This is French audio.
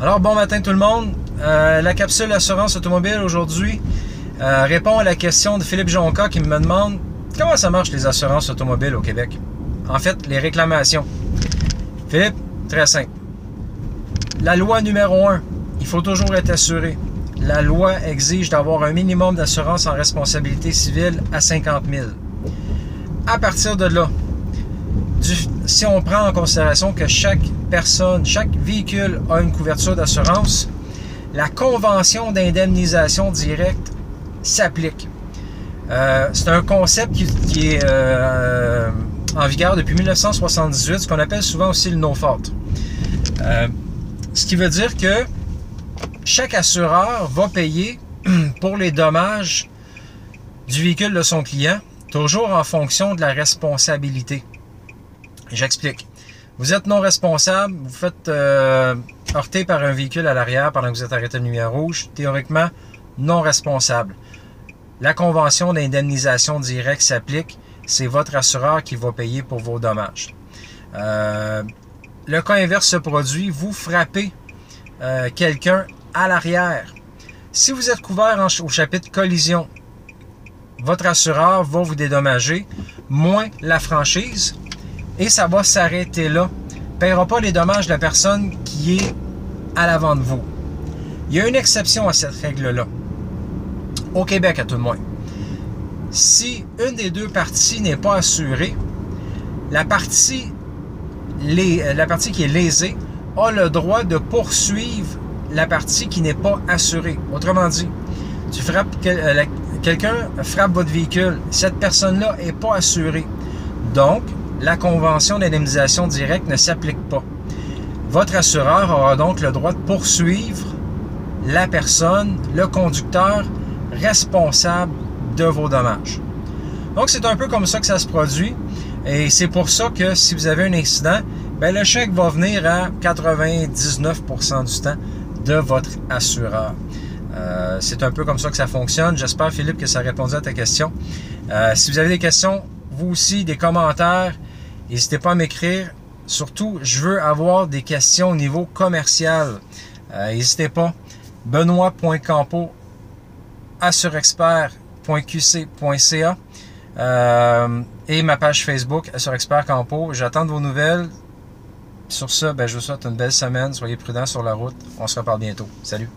Alors, bon matin tout le monde. La capsule assurance automobile aujourd'hui répond à la question de Philippe Jonca qui me demande comment ça marche les assurances automobiles au Québec. En fait, les réclamations. Philippe, très simple. La loi numéro 1, il faut toujours être assuré. La loi exige d'avoir un minimum d'assurance en responsabilité civile à 50 000. À partir de là, si on prend en considération que chaque personne, chaque véhicule a une couverture d'assurance, la convention d'indemnisation directe s'applique. C'est un concept qui est en vigueur depuis 1978, ce qu'on appelle souvent aussi le no-fault. Ce qui veut dire que chaque assureur va payer pour les dommages du véhicule de son client, toujours en fonction de la responsabilité. J'explique. Vous êtes non responsable, vous faites heurter par un véhicule à l'arrière pendant que vous êtes arrêté de lumière rouge, théoriquement non responsable. La convention d'indemnisation directe s'applique, c'est votre assureur qui va payer pour vos dommages. Le cas inverse se produit, vous frappez quelqu'un à l'arrière. Si vous êtes couvert au chapitre collision, votre assureur va vous dédommager, moins la franchise, et ça va s'arrêter là. Il ne paiera pas les dommages de la personne qui est à l'avant de vous. Il y a une exception à cette règle-là. Au Québec, à tout le moins. Si une des deux parties n'est pas assurée, la partie qui est lésée a le droit de poursuivre la partie qui n'est pas assurée. Autrement dit, quelqu'un frappe votre véhicule, cette personne-là n'est pas assurée. Donc, la convention d'indemnisation directe ne s'applique pas. Votre assureur aura donc le droit de poursuivre la personne, le conducteur responsable de vos dommages. Donc, c'est un peu comme ça que ça se produit. Et c'est pour ça que si vous avez un incident, ben, le chèque va venir à 99% du temps de votre assureur. C'est un peu comme ça que ça fonctionne. J'espère, Philippe, que ça a répondu à ta question. Si vous avez des questions, vous aussi, des commentaires, n'hésitez pas à m'écrire. Surtout, je veux avoir des questions au niveau commercial. N'hésitez pas. Benoît.campo assurexpert.qc.ca et ma page Facebook Assurexpert Campo. J'attends de vos nouvelles. Sur ça, ben, je vous souhaite une belle semaine. Soyez prudents sur la route. On se reparle bientôt. Salut!